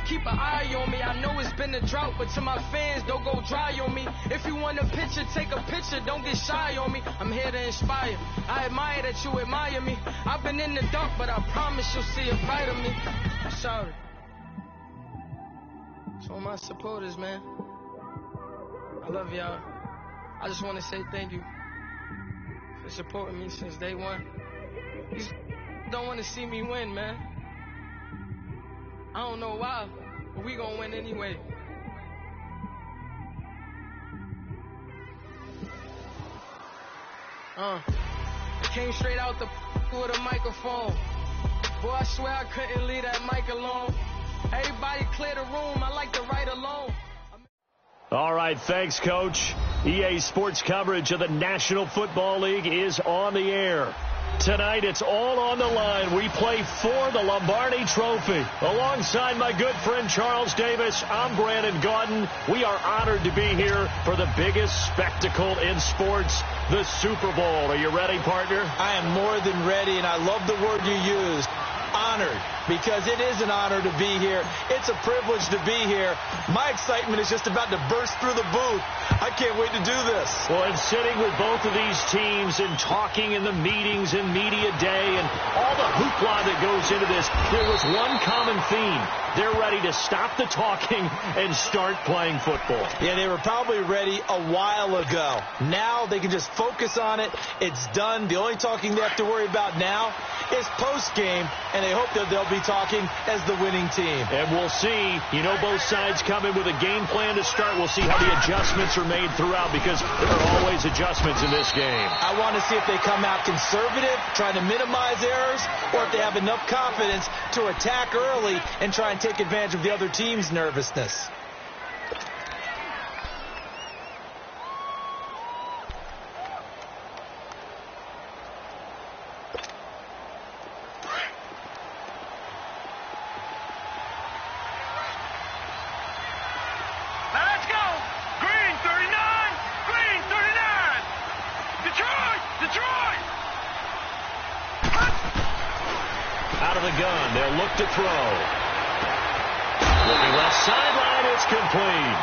keep an eye on me. I know it's been a drought, but to my fans, don't go dry on me. If you want a picture, take a picture, don't get shy on me. I'm here to inspire. I admire that you admire me. I've been in the dark, but I promise you'll see a brighter me. I'm sorry. To all my supporters, man. I love y'all. I just want to say thank you for supporting me since day one. You don't want to see me win, man. I don't know why, but we gonna win anyway. I came straight out the with a microphone. Boy, I swear I couldn't leave that mic alone. Everybody clear the room, I like to write alone. All right, thanks, Coach. EA Sports coverage of the National Football League is on the air. Tonight, it's all on the line. We play for the Lombardi Trophy. Alongside my good friend Charles Davis, I'm Brandon Gaudin. We are honored to be here for the biggest spectacle in sports, the Super Bowl. Are you ready, partner? I am more than ready, and I love the word you used. Honored, because it is an honor to be here. It's a privilege to be here. My excitement is just about to burst through the booth. I can't wait to do this. Well, and sitting with both of these teams and talking in the meetings and media day and all the hoopla that goes into this, there was one common theme. They're ready to stop the talking and start playing football. Yeah, they were probably ready a while ago. Now they can just focus on it. It's done. The only talking they have to worry about now is post-game, and they hope that they'll be talking as the winning team. And we'll see. You know, both sides come in with a game plan to start. We'll see how the adjustments are made throughout, because there are always adjustments in this game. I want to see if they come out conservative, trying to minimize errors, or if they have enough confidence to attack early and try and take advantage of the other team's nervousness. They'll look to throw. Looking left sideline, it's complete.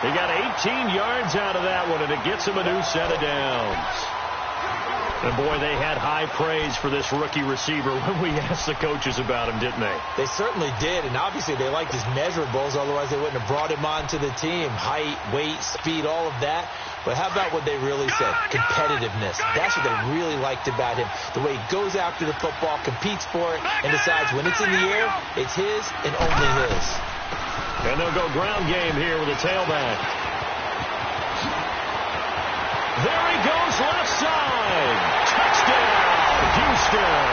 They got 18 yards out of that one, and it gets them a new set of downs. And boy, they had high praise for this rookie receiver when we asked the coaches about him, didn't they? They certainly did, and obviously they liked his measurables, otherwise they wouldn't have brought him onto the team. Height, weight, speed, all of that. But how about what they really said? Competitiveness. That's what they really liked about him. The way he goes after the football, competes for it, and decides when it's in the air, it's his and only his. And they'll go ground game here with a tailback. There he goes, left side. Touchdown, Houston.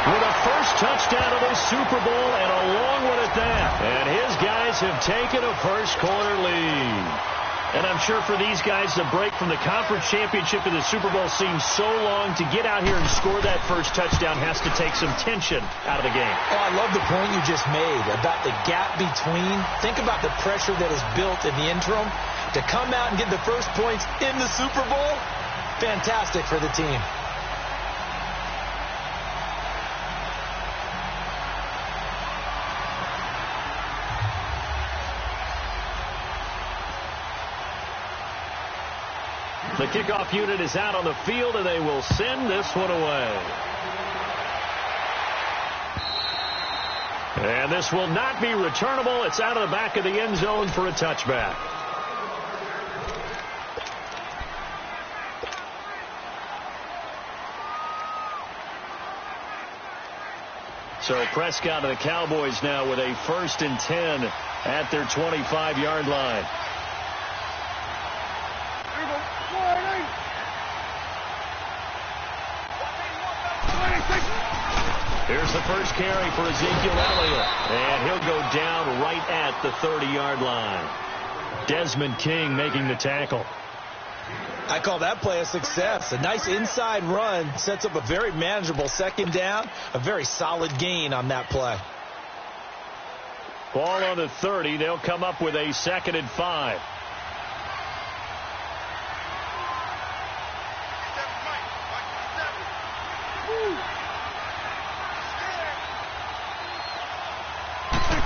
With a first touchdown of the Super Bowl, and a long one at that. And his guys have taken a first-quarter lead. And I'm sure for these guys, the break from the conference championship to the Super Bowl seems so long. To get out here and score that first touchdown has to take some tension out of the game. Oh, I love the point you just made about the gap between. Think about the pressure that is built in the interim. To come out and get the first points in the Super Bowl, fantastic for the team. The kickoff unit is out on the field, and they will send this one away. And this will not be returnable. It's out of the back of the end zone for a touchback. So Prescott and the Cowboys now with a 1st and 10 at their 25-yard line. Here's the first carry for Ezekiel Elliott, and he'll go down right at the 30-yard line. Desmond King making the tackle. I call that play a success. A nice inside run sets up a very manageable second down, a very solid gain on that play. Ball on the 30. They'll come up with a 2nd and 5.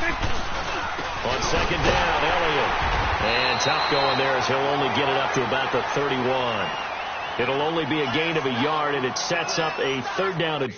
On second down, Elliott. And tough going there as he'll only get it up to about the 31. It'll only be a gain of a yard, and it sets up a third down and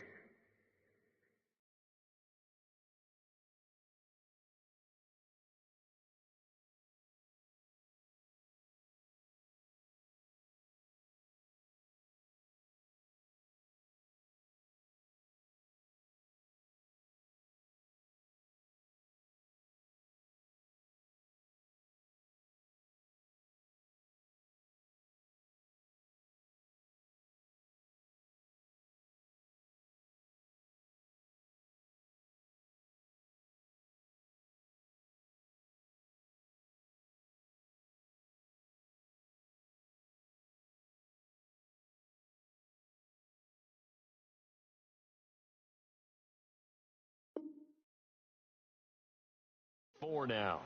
four now.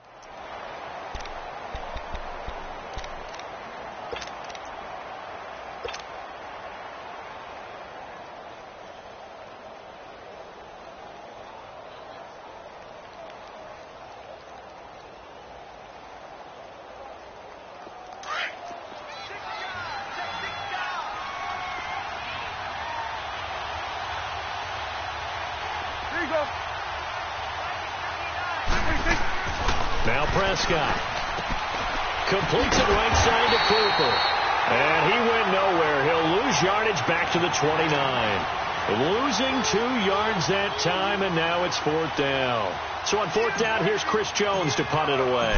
Now Prescott completes it right side to Cooper. And he went nowhere. He'll lose yardage back to the 29. Losing 2 yards that time, and now it's fourth down. So on fourth down, here's Chris Jones to punt it away.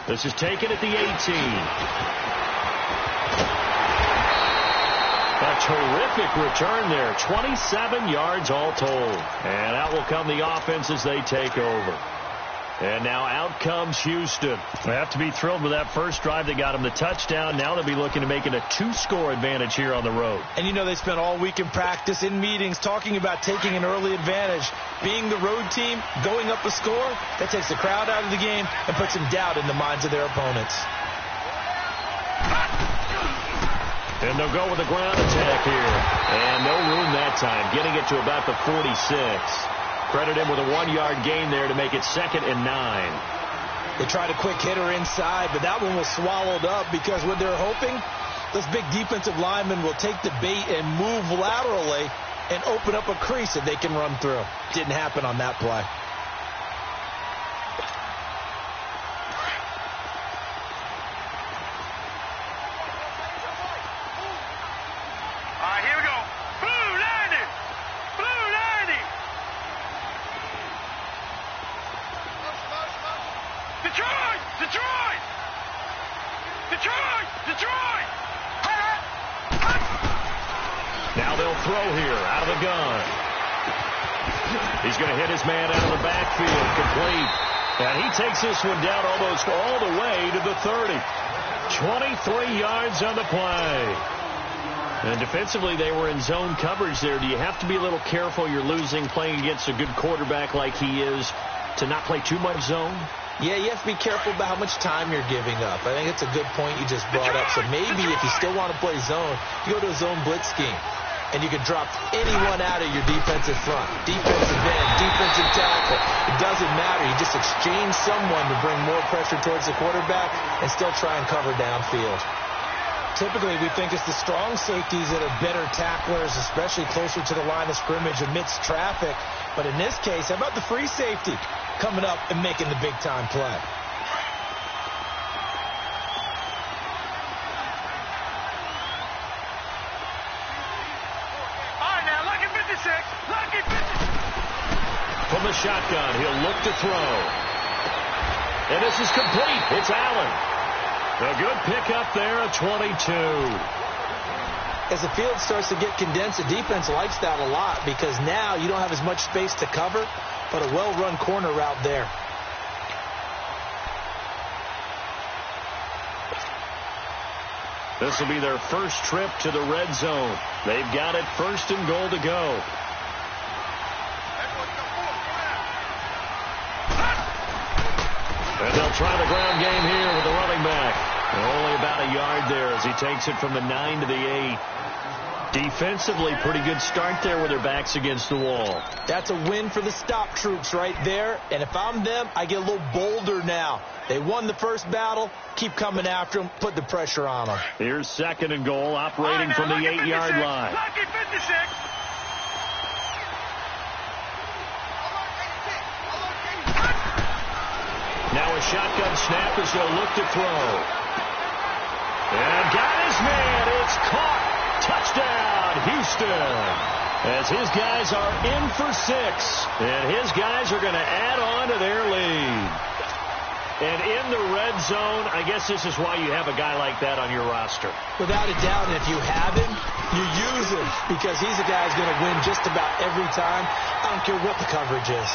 This is taken at the 18. A terrific return there. 27 yards all told. And out will come the offense as they take over. And now out comes Houston. They have to be thrilled with that first drive that got them the touchdown. Now they'll be looking to make it a 2-score advantage here on the road. And you know they spent all week in practice, in meetings, talking about taking an early advantage. Being the road team, going up a score, that takes the crowd out of the game and puts some doubt in the minds of their opponents. And they'll go with the ground attack here. And no room that time, getting it to about the 46. Credit him with a 1-yard gain there to make it 2nd and 9. They tried a quick hitter inside, but that one was swallowed up because what they're hoping, those big defensive linemen will take the bait and move laterally and open up a crease that they can run through. Didn't happen on that play. Now they'll throw here out of the gun. He's going to hit his man out of the backfield, complete. And he takes this one down almost all the way to the 30. 23 yards on the play. And defensively, they were in zone coverage there. Do you have to be a little careful? You're losing, playing against a good quarterback like he is, to not play too much zone? Yeah, you have to be careful about how much time you're giving up. I think it's a good point you just brought up. So maybe if you still want to play zone, you go to a zone blitz scheme. And you can drop anyone out of your defensive front. Defensive end, defensive tackle. It doesn't matter. You just exchange someone to bring more pressure towards the quarterback and still try and cover downfield. Typically, we think it's the strong safeties that are better tacklers, especially closer to the line of scrimmage amidst traffic. But in this case, how about the free safety coming up and making the big-time play? From the shotgun, he'll look to throw. And this is complete. It's Allen. A good pickup there at 22. As the field starts to get condensed, the defense likes that a lot because now you don't have as much space to cover, but a well-run corner route there. This will be their first trip to the red zone. They've got it 1st and goal to go. And they'll try the ground game here with the running back. And only about a yard there as he takes it from the 9 to the 8. Defensively, pretty good start there with their backs against the wall. That's a win for the stop troops right there. And if I'm them, I get a little bolder now. They won the first battle. Keep coming after them. Put the pressure on them. Here's 2nd and goal, operating from the 8-yard line. Now a shotgun snap as they'll look to throw. And got his man. It's caught. Touchdown, Houston. As his guys are in for 6. And his guys are going to add on to their lead. And in the red zone, I guess this is why you have a guy like that on your roster. Without a doubt, and if you have him, you use him. Because he's a guy who's going to win just about every time. I don't care what the coverage is.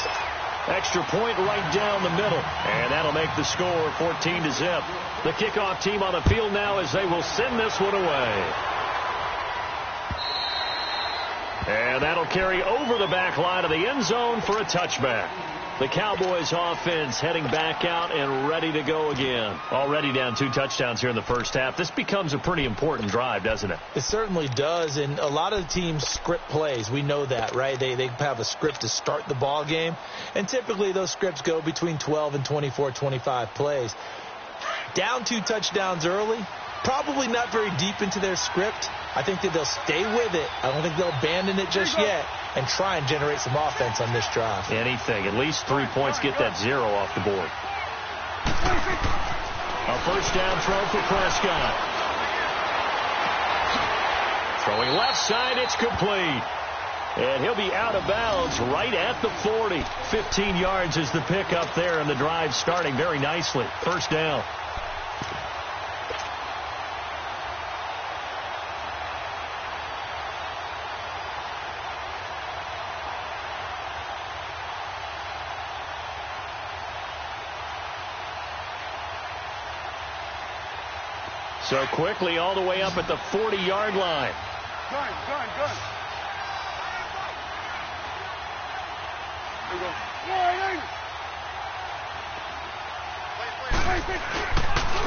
Extra point right down the middle. And that'll make the score 14-0. The kickoff team on the field now as they will send this one away. And that'll carry over the back line of the end zone for a touchback. The Cowboys offense heading back out and ready to go again. Already down 2 touchdowns here in the first half. This becomes a pretty important drive, doesn't it? It certainly does, and a lot of the teams script plays. We know that, right? They have a script to start the ball game, and typically those scripts go between 12 and 24, 25 plays. Down 2 touchdowns early, probably not very deep into their script. I think that they'll stay with it. I don't think they'll abandon it just yet and try and generate some offense on this drive. Anything. At least 3 points. Get that 0 off the board. A first down throw for Prescott. Throwing left side. It's complete. And he'll be out of bounds right at the 40. 15 yards is the pickup there, and the drive starting very nicely. First down. So quickly all the way up at the 40-yard line. Gun. There we go.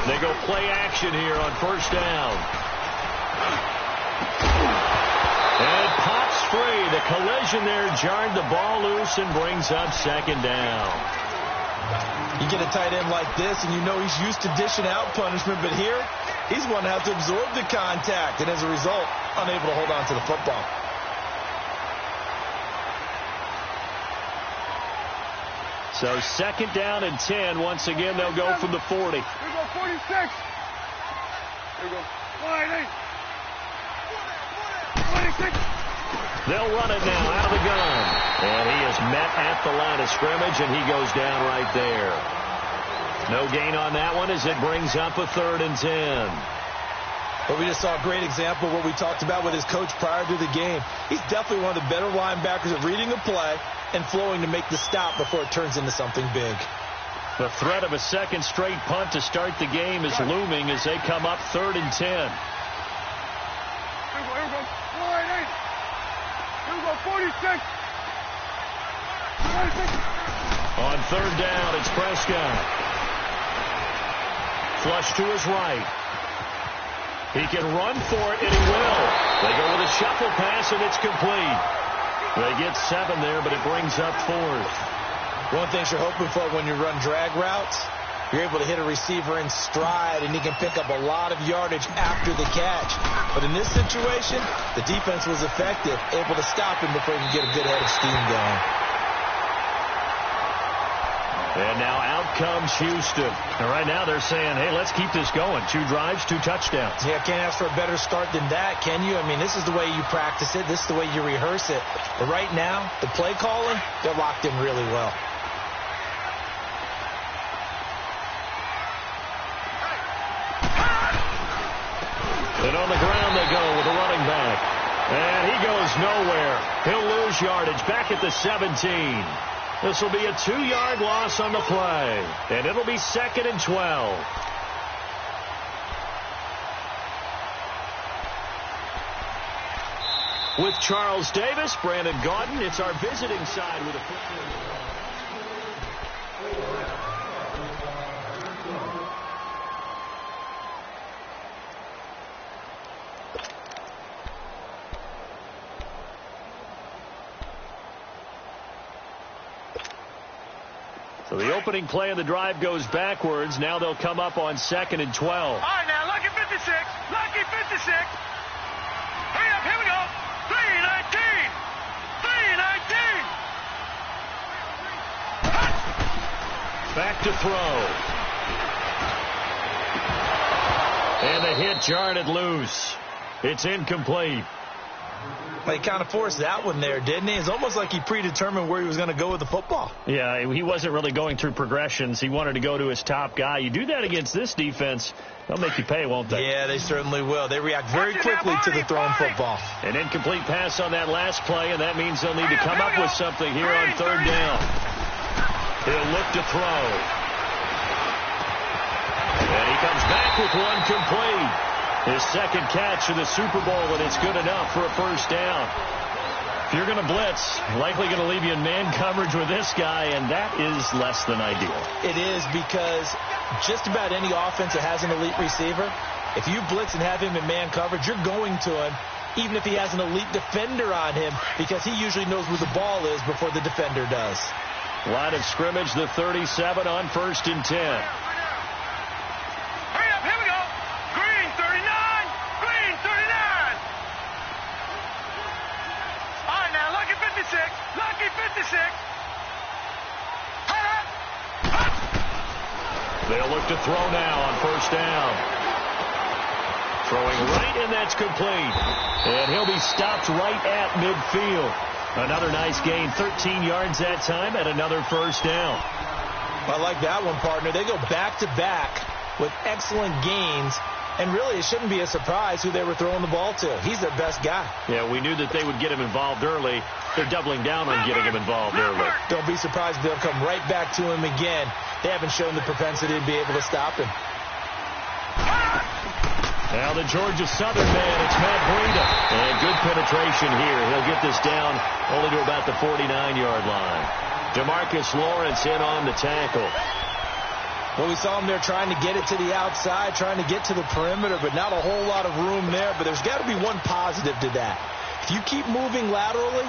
They go play action here on first down. And pops free. The collision there jarred the ball loose and brings up 2nd down. You get a tight end like this, and you know he's used to dishing out punishment, but here he's going to have to absorb the contact, and as a result, unable to hold on to the football. So 2nd down and 10. Once again, they'll go from the 40. Here we go, 46. Here we go. 26. They'll run it now out of the gun. And he is met at the line of scrimmage, and he goes down right there. No gain on that one as it brings up a 3rd and 10. But we just saw a great example of what we talked about with his coach prior to the game. He's definitely one of the better linebackers at reading the play and flowing to make the stop before it turns into something big. The threat of a 2nd straight punt to start the game is looming as they come up 3rd and 10. Here we go. 46. On 3rd down, it's Prescott. Flush to his right. He can run for it, and he will. They go with a shuffle pass, and it's complete. They get 7 there, but it brings up 4th. One of the things you're hoping for when you run drag routes, you're able to hit a receiver in stride, and he can pick up a lot of yardage after the catch. But in this situation, the defense was effective, able to stop him before he can get a good head of steam going. And now out comes Houston. And right now they're saying, hey, let's keep this going. 2 drives, 2 touchdowns. Yeah, can't ask for a better start than that, can you? I mean, this is the way you practice it. This is the way you rehearse it. But right now, the play calling, they're locked in really well. And on the ground they go with a running back. And he goes nowhere. He'll lose yardage back at the 17. This will be a 2-yard loss on the play. And it'll be 2nd and 12. With Charles Davis, Brandon Gaudin, it's our visiting side with a football. So the opening play of the drive goes backwards. Now they'll come up on 2nd and 12. All right, now, lucky 56. Lucky 56. Hurry up, here we go. 319. 319. Back to throw. And the hit jarred it loose. It's incomplete. He kind of forced that one there, didn't he? It's almost like he predetermined where he was going to go with the football. Yeah, he wasn't really going through progressions. He wanted to go to his top guy. You do that against this defense, they'll make you pay, won't they? Yeah, they certainly will. They react very quickly to the thrown football. An incomplete pass on that last play, and that means they'll need to come up with something here on 3rd down. He'll look to throw. And he comes back with one complete. His 2nd catch of the Super Bowl, and it's good enough for a 1st down. If you're going to blitz, likely going to leave you in man coverage with this guy, and that is less than ideal. It is, because just about any offense that has an elite receiver, if you blitz and have him in man coverage, you're going to him, even if he has an elite defender on him, because he usually knows where the ball is before the defender does. Line of scrimmage, the 37 on 1st and 10. Lucky 56. They'll look to throw now on 1st down. Throwing right, and that's complete. And he'll be stopped right at midfield. Another nice gain, 13 yards that time, and another 1st down. I like that one, partner. They go back-to-back with excellent gains. And really, it shouldn't be a surprise who they were throwing the ball to. He's their best guy. Yeah, we knew that they would get him involved early. They're doubling down on getting him involved early. Don't be surprised if they'll come right back to him again. They haven't shown the propensity to be able to stop him. Now the Georgia Southern man, it's Matt Breida. And good penetration here. He'll get this down only to about the 49-yard line. DeMarcus Lawrence in on the tackle. Well, we saw him there trying to get it to the outside, trying to get to the perimeter, but not a whole lot of room there. But there's got to be one positive to that. If you keep moving laterally,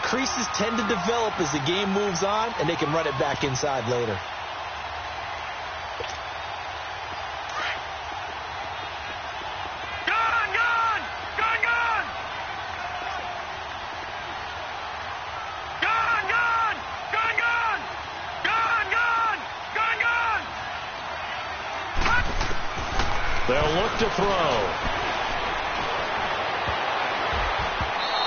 creases tend to develop as the game moves on, and they can run it back inside later. They'll look to throw.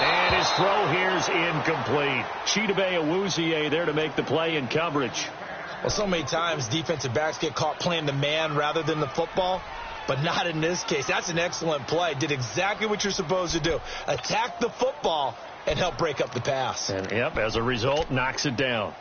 And his throw here's incomplete. Chidobe Awuzie there to make the play in coverage. Well, so many times defensive backs get caught playing the man rather than the football, but not in this case. That's an excellent play. Did exactly what you're supposed to do. Attack the football and help break up the pass. And, yep, as a result, knocks it down.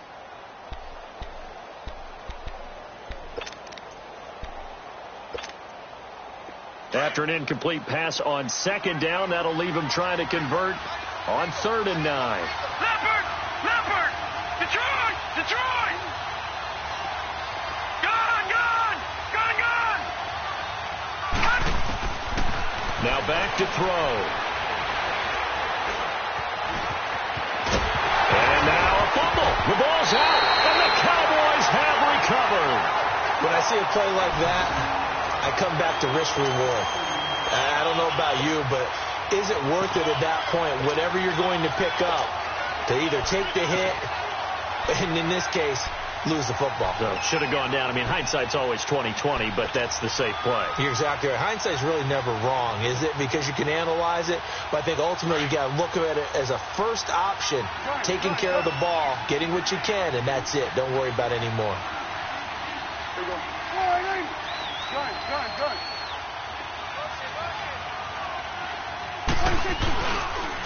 After an incomplete pass on 2nd down, that'll leave him trying to convert on 3rd and 9. Leopard! Detroit! Gone! Now back to throw. And now a fumble. The ball's out, and the Cowboys have recovered. When I see a play like that, I come back to risk reward. I don't know about you, but is it worth it at that point, whatever you're going to pick up, to either take the hit, and in this case, lose the football? So it should have gone down. I mean, hindsight's always 20/20, but that's the safe play. You're exactly right. Hindsight's really never wrong, is it? Because you can analyze it, but I think ultimately you got to look at it as a first option, taking care of the ball, getting what you can, and that's it. Don't worry about any more. There you go. Gun.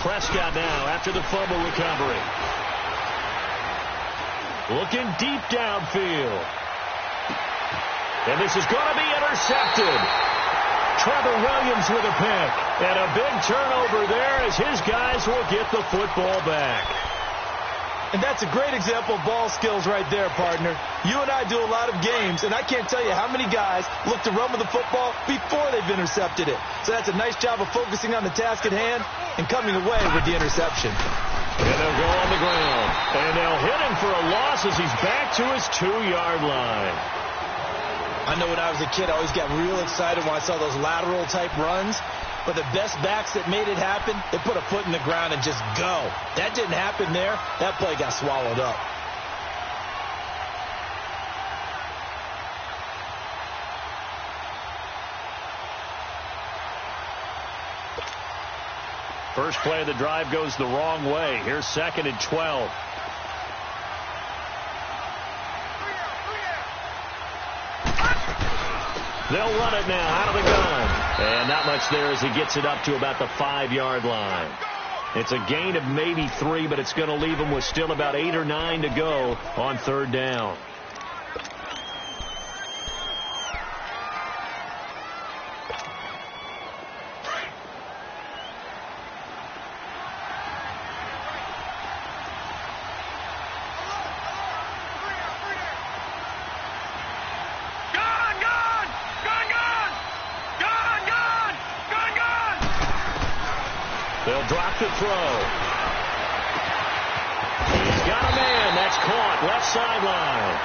Prescott now after the fumble recovery. Looking deep downfield. And this is going to be intercepted. Trevor Williams with a pick. And a big turnover there as his guys will get the football back. And that's a great example of ball skills right there, partner. You and I do a lot of games, and I can't tell you how many guys look to run with the football before they've intercepted it. So that's a nice job of focusing on the task at hand and coming away with the interception. And they'll go on the ground. And they'll hit him for a loss as he's back to his 2-yard line. I know when I was a kid, I always got real excited when I saw those lateral-type runs. But the best backs that made it happen, they put a foot in the ground and just go. That didn't happen there. That play got swallowed up. First play of the drive goes the wrong way. Here's 2nd and 12. They'll run it now out of the gun. And not much there as he gets it up to about the 5-yard line. It's a gain of maybe 3, but it's going to leave him with still about 8 or 9 to go on 3rd down. They'll drop the throw. He's got a man. That's caught. Left sideline.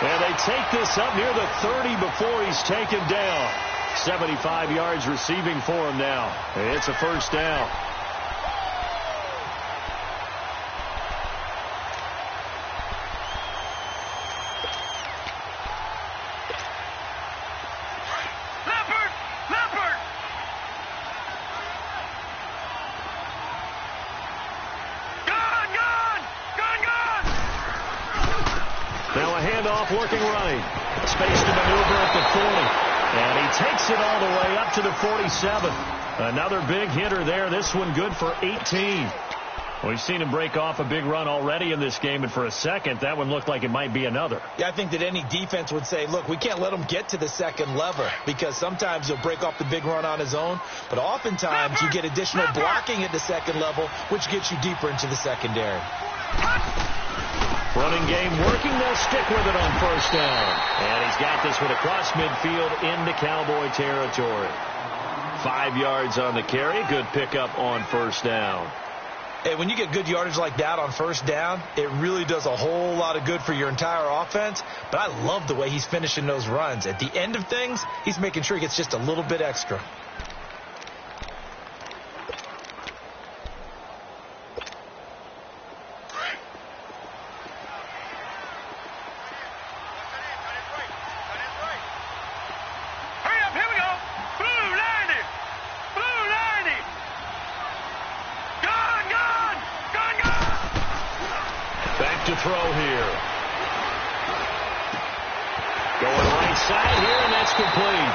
And they take this up near the 30 before he's taken down. 75 yards receiving for him now. It's a 1st down. Working right. Space to maneuver at the 40. And he takes it all the way up to the 47. Another big hitter there. This one good for 18. We've seen him break off a big run already in this game, and for a second, that one looked like it might be another. Yeah, I think that any defense would say, look, we can't let him get to the 2nd level because sometimes he'll break off the big run on his own, but oftentimes you get additional blocking at the 2nd level, which gets you deeper into the secondary. Running game working. They'll stick with it on 1st down. And he's got this one across midfield into Cowboy territory. 5 yards on the carry. Good pickup on 1st down. Hey, when you get good yardage like that on 1st down, it really does a whole lot of good for your entire offense. But I love the way he's finishing those runs. At the end of things, he's making sure he gets just a little bit extra. To throw here. Going right side here, and that's complete.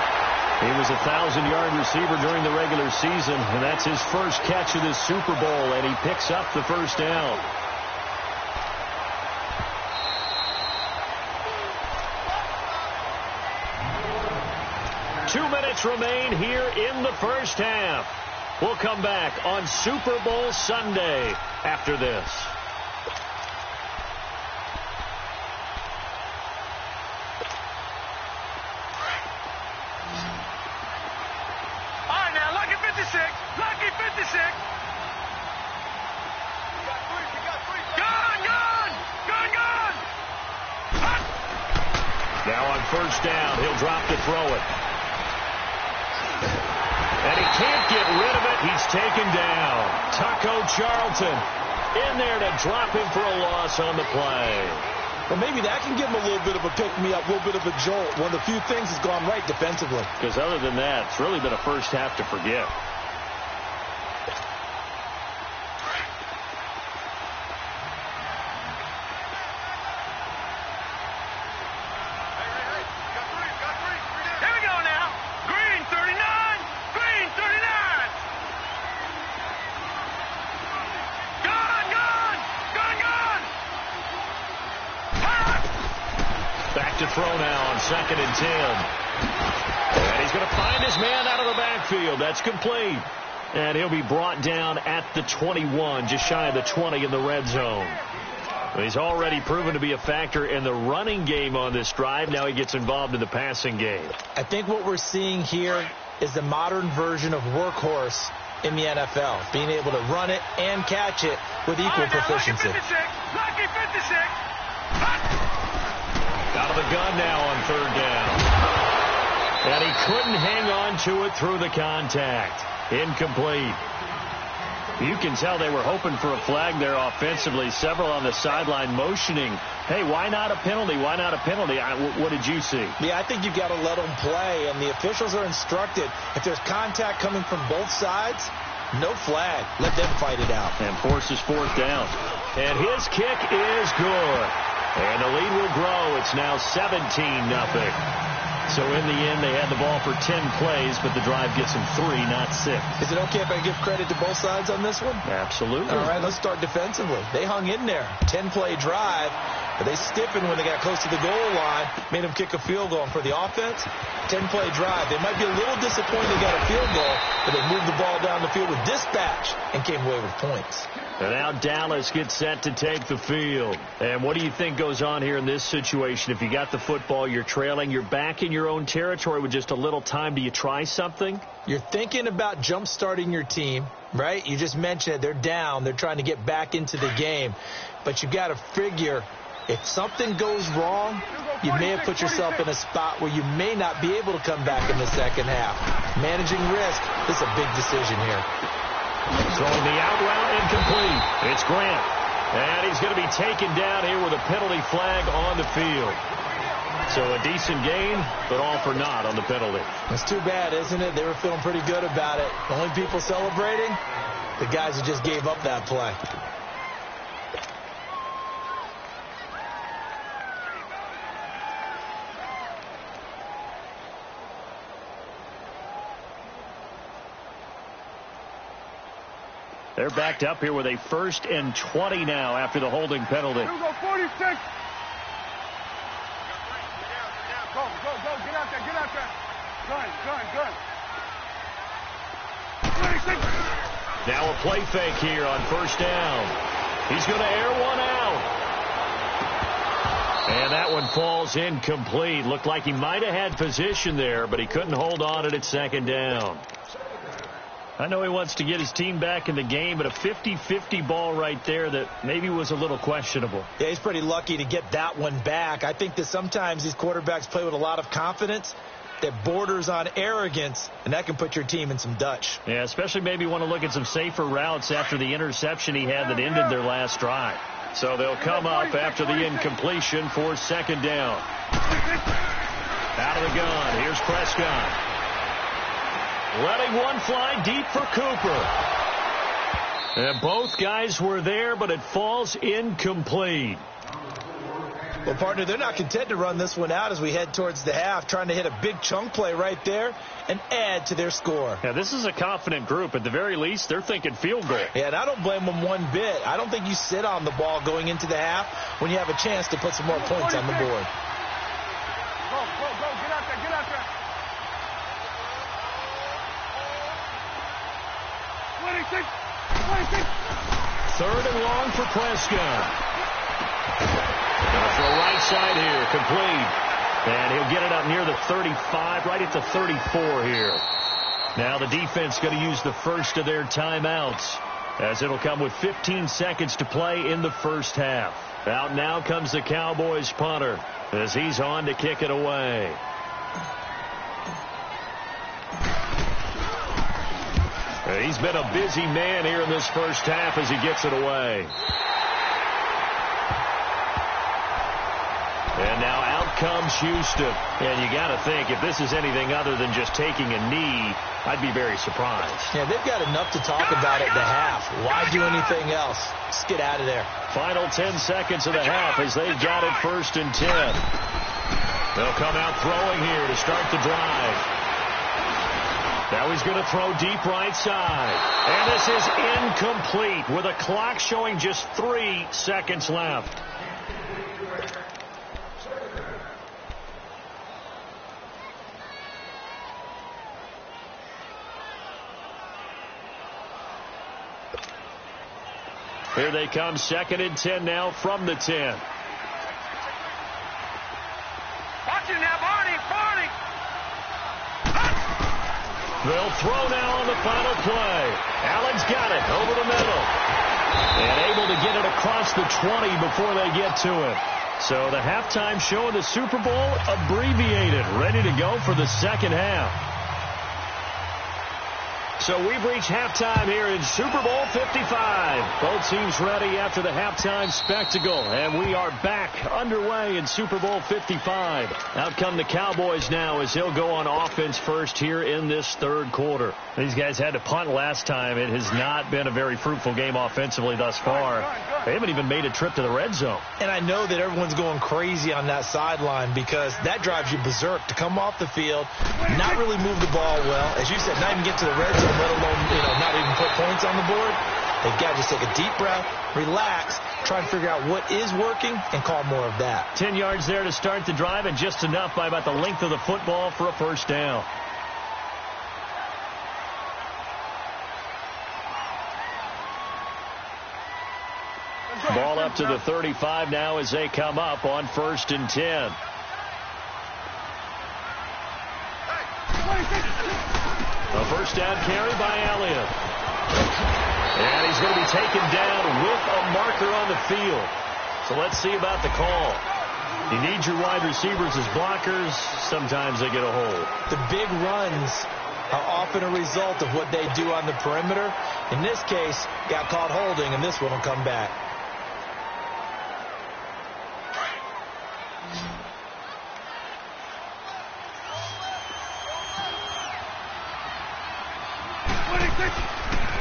He was a 1,000-yard receiver during the regular season, and that's his first catch of this Super Bowl, and he picks up the 1st down. Two minutes remain here in the 1st half. We'll come back on Super Bowl Sunday after this. Lucky 56. Gun. Now on 1st down, he'll drop to throw it. And he can't get rid of it. He's taken down. Taco Charlton in there to drop him for a loss on the play. Well, maybe that can give him a little bit of a pick-me-up, a little bit of a jolt. One of the few things has gone right defensively. Because other than that, it's really been a 1st half to forget. To throw now on 2nd and 10. And he's going to find his man out of the backfield. That's complete. And he'll be brought down at the 21, just shy of the 20 in the red zone. Well, he's already proven to be a factor in the running game on this drive. Now he gets involved in the passing game. I think what we're seeing here is the modern version of workhorse in the NFL, being able to run it and catch it with equal proficiency. Lucky 56. Out of the gun now on third down. And he couldn't hang on to it through the contact. Incomplete. You can tell they were hoping for a flag there offensively. Several on the sideline motioning, hey, why not a penalty? Why not a penalty? What did you see? Yeah, I think you've got to let them play, and the officials are instructed, if there's contact coming from both sides, no flag. Let them fight it out. And forces fourth down. And his kick is good. And the lead will grow. It's now 17-0. So in the end, they had the ball for 10 plays, but the drive gets them 3, not 6. Is it okay if I give credit to both sides on this one? Absolutely. All right, let's start defensively. They hung in there. 10-play drive, but they stiffened when they got close to the goal line, made them kick a field goal. And for the offense, 10-play drive. They might be a little disappointed they got a field goal, but they moved the ball down the field with dispatch and came away with points. And now Dallas gets set to take the field. And what do you think goes on here in this situation? If you got the football, you're trailing, you're back in your own territory with just a little time. Do you try something? You're thinking about jump-starting your team, right? You just mentioned it. They're down. They're trying to get back into the game. But you've got to figure, if something goes wrong, you may have put yourself in a spot where you may not be able to come back in the second half. Managing risk, this is a big decision here. Throwing the out route incomplete. It's Grant. And he's going to be taken down here with a penalty flag on the field. So a decent gain, but all for naught on the penalty. It's too bad, isn't it? They were feeling pretty good about it. The only people celebrating, the guys who just gave up that play. They're backed up here with a 1st and 20 now after the holding penalty. Here we go, 46. Go. Get out there. Gun. 26. Now a play fake here on 1st down. He's going to air one out. And that one falls incomplete. Looked like he might have had position there, but he couldn't hold on at 2nd down. I know he wants to get his team back in the game, but a 50-50 ball right there that maybe was a little questionable. Yeah, he's pretty lucky to get that one back. I think that sometimes these quarterbacks play with a lot of confidence that borders on arrogance, and that can put your team in some Dutch. Yeah, especially maybe want to look at some safer routes after the interception he had that ended their last drive. So they'll come up after the incompletion for 2nd down. Out of the gun, here's Prescott. Letting one fly deep for Cooper. And both guys were there, but it falls incomplete. Well, partner, they're not content to run this one out as we head towards the half, trying to hit a big chunk play right there and add to their score. Yeah, this is a confident group. At the very least, they're thinking field goal. Yeah, and I don't blame them one bit. I don't think you sit on the ball going into the half when you have a chance to put some more points on the board. Go. Get out there. 26. 3rd and long for Prescott. Gonna throw right side here, complete. And he'll get it up near the 35, right at the 34 here. Now the defense going to use the first of their timeouts, as it'll come with 15 seconds to play in the 1st half. Out now comes the Cowboys punter, as he's on to kick it away. He's been a busy man here in this 1st half as he gets it away. And now out comes Houston. And you got to think, if this is anything other than just taking a knee, I'd be very surprised. Yeah, they've got enough to talk about at the half. Why do anything else? Just get out of there. Final 10 seconds of the half as they've got it 1st and 10. They'll come out throwing here to start the drive. Now he's going to throw deep right side. And this is incomplete with a clock showing just 3 seconds left. Here they come, 2nd and 10 now from the 10. Watch it now, Barney. They'll throw now on the final play. Allen's got it over the middle. And able to get it across the 20 before they get to it. So the halftime show of the Super Bowl abbreviated, ready to go for the second half. So we've reached halftime here in Super Bowl 55. Both teams ready after the halftime spectacle. And we are back underway in Super Bowl 55. Out come the Cowboys now as he'll go on offense first here in this third quarter. These guys had to punt last time. It has not been a very fruitful game offensively thus far. They haven't even made a trip to the red zone. And I know that everyone's going crazy on that sideline because that drives you berserk to come off the field, not really move the ball well. As you said, not even get to the red zone, let alone, not even put points on the board. They've got to just take a deep breath, relax, try and figure out what is working, and call more of that. 10 yards there to start the drive, and just enough by about the length of the football for a first down. Ball up to the 35 now as they come up on 1st and 10. A first down carry by Elliott. And he's going to be taken down with a marker on the field. So let's see about the call. You need your wide receivers as blockers. Sometimes they get a hold. The big runs are often a result of what they do on the perimeter. In this case, got caught holding, and this one will come back.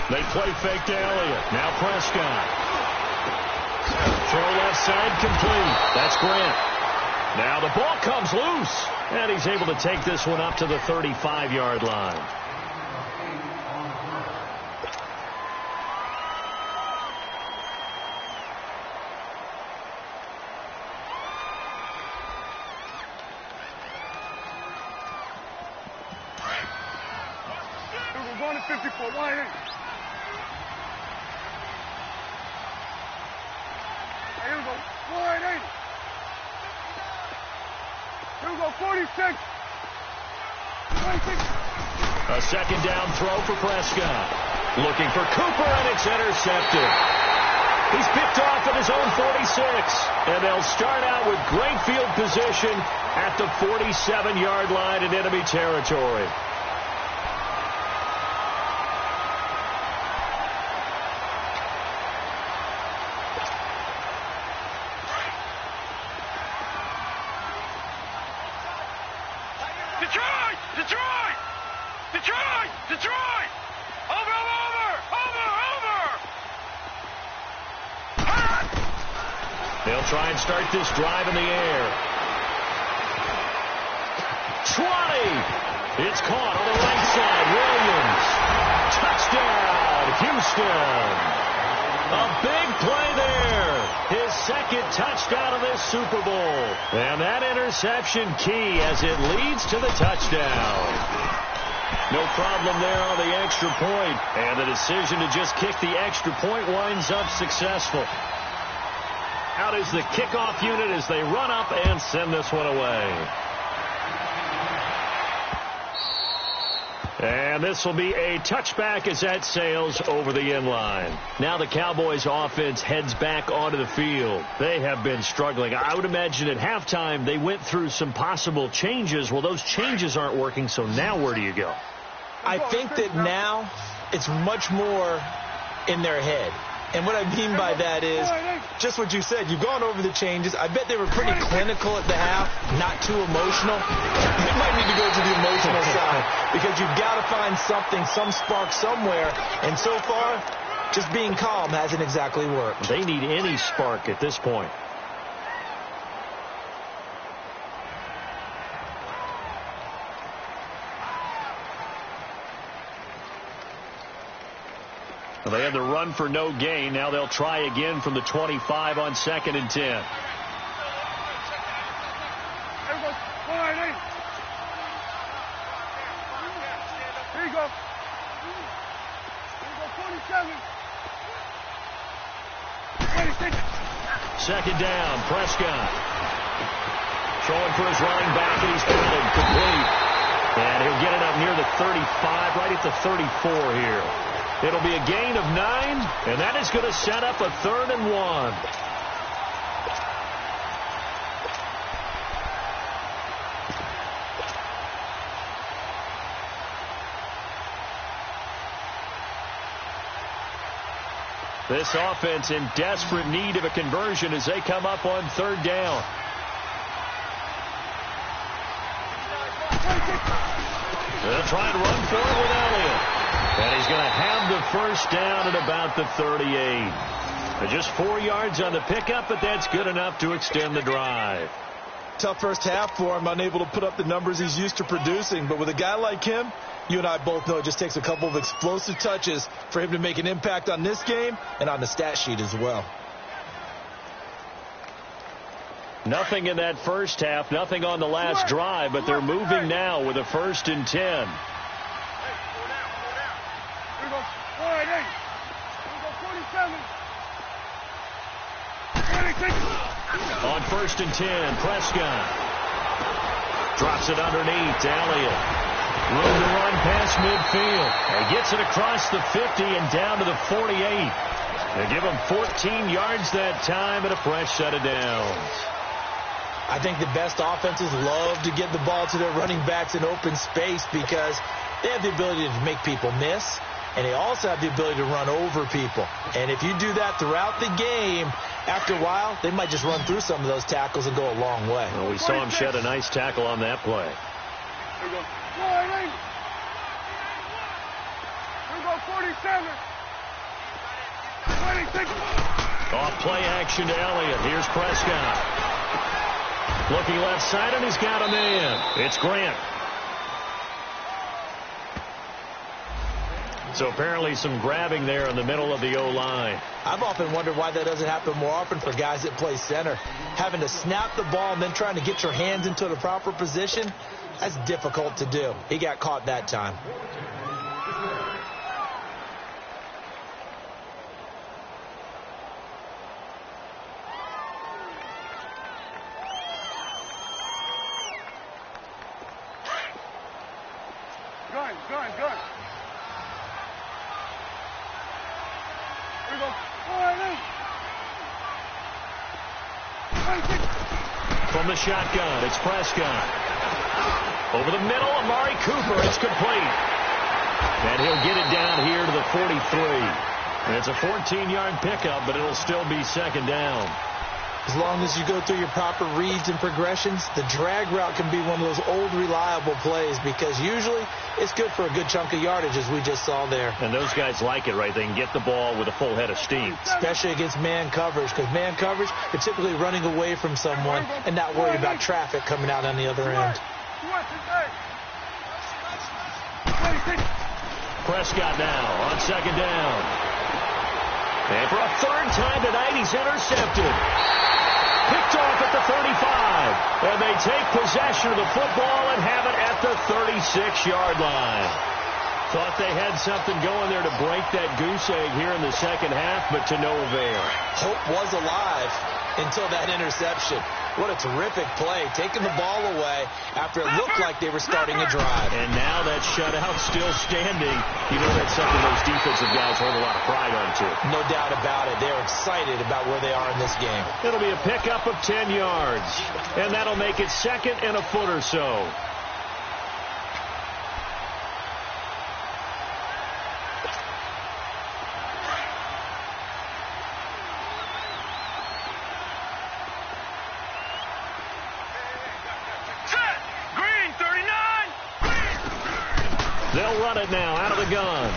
They play fake to Elliott. Now Prescott. Throw left side complete. That's Grant. Now the ball comes loose. And he's able to take this one up to the 35-yard line. We're going to 54. Why ain't? Here we go. Wide 80. Here we go. 46. 26. A second down throw for Prescott. Looking for Cooper, and it's intercepted. He's picked off at his own 46. And they'll start out with great field position at the 47-yard line in enemy territory. Detroit! Detroit! Detroit! Detroit! Over! They'll try and start this drive in the air. 20! It's caught on the right side. Williams. Touchdown, Houston. A big play there. His second touchdown of this Super Bowl. And that interception key as it leads to the touchdown. No problem there on the extra point. And the decision to just kick the extra point winds up successful. Out is the kickoff unit as they run up and send this one away. And this will be a touchback as that sails over the end line. Now the Cowboys offense heads back onto the field. They have been struggling. I would imagine at halftime they went through some possible changes. Well, those changes aren't working, so now where do you go? I think that now it's much more in their head. And what I mean by that is just what you said. You've gone over the changes. I bet they were pretty clinical at the half, not too emotional. They might need to go to the emotional side because you've got to find something, some spark somewhere. And so far, just being calm hasn't exactly worked. They need any spark at this point. They had the run for no gain. Now they'll try again from the 25 on 2nd and 10. Here you go. 47. Second down, Prescott. Throwing for his running back, and he's got it complete. And he'll get it up near the 35, right at the 34 here. It'll be a gain of 9, and that is going to set up a 3rd and 1. This offense in desperate need of a conversion as they come up on 3rd down. They'll try and run for it with Elliott. And he's going to have the first down at about the 38. Just 4 yards on the pickup, but that's good enough to extend the drive. Tough first half for him, unable to put up the numbers he's used to producing. But with a guy like him, you and I both know it just takes a couple of explosive touches for him to make an impact on this game and on the stat sheet as well. Nothing in that first half, nothing on the last drive, but they're moving now with a 1st and 10. On 1st and 10, Prescott drops it underneath to Elliott. Room to run past midfield. He gets it across the 50 and down to the 48. They give him 14 yards that time and a fresh set of downs. I think the best offenses love to get the ball to their running backs in open space because they have the ability to make people miss, and they also have the ability to run over people. And if you do that throughout the game, after a while, they might just run through some of those tackles and go a long way. Well, we saw him shed a nice tackle on that play. Here we go. 47. 26. Off play action to Elliott. Here's Prescott. Looking left side, and he's got him in. It's Grant. So apparently some grabbing there in the middle of the O-line. I've often wondered why that doesn't happen more often for guys that play center. Having to snap the ball and then trying to get your hands into the proper position, that's difficult to do. He got caught that time. Gun. Here we go. From the shotgun, it's Prescott. Over the middle, Amari Cooper. It's complete. And he'll get it down here to the 43. And it's a 14-yard pickup, but it'll still be 2nd down. As long as you go through your proper reads and progressions, the drag route can be one of those old reliable plays because usually it's good for a good chunk of yardage, as we just saw there. And those guys like it, right? They can get the ball with a full head of steam. Especially against man coverage, because man coverage, you're typically running away from someone and not worried about traffic coming out on the other end. Prescott now on 2nd down. And for a 3rd time tonight, he's intercepted. Picked off at the 35. And they take possession of the football and have it at the 36-yard line. Thought they had something going there to break that goose egg here in the second half, but to no avail. Hope was alive until that interception. What a terrific play, taking the ball away after it looked like they were starting a drive. And now that shutout still standing. You know that's something those defensive guys hold a lot of pride on, too. No doubt about it. They're excited about where they are in this game. It'll be a pickup of 10 yards. And that'll make it 2nd and a foot or so. They'll run it now out of the gun.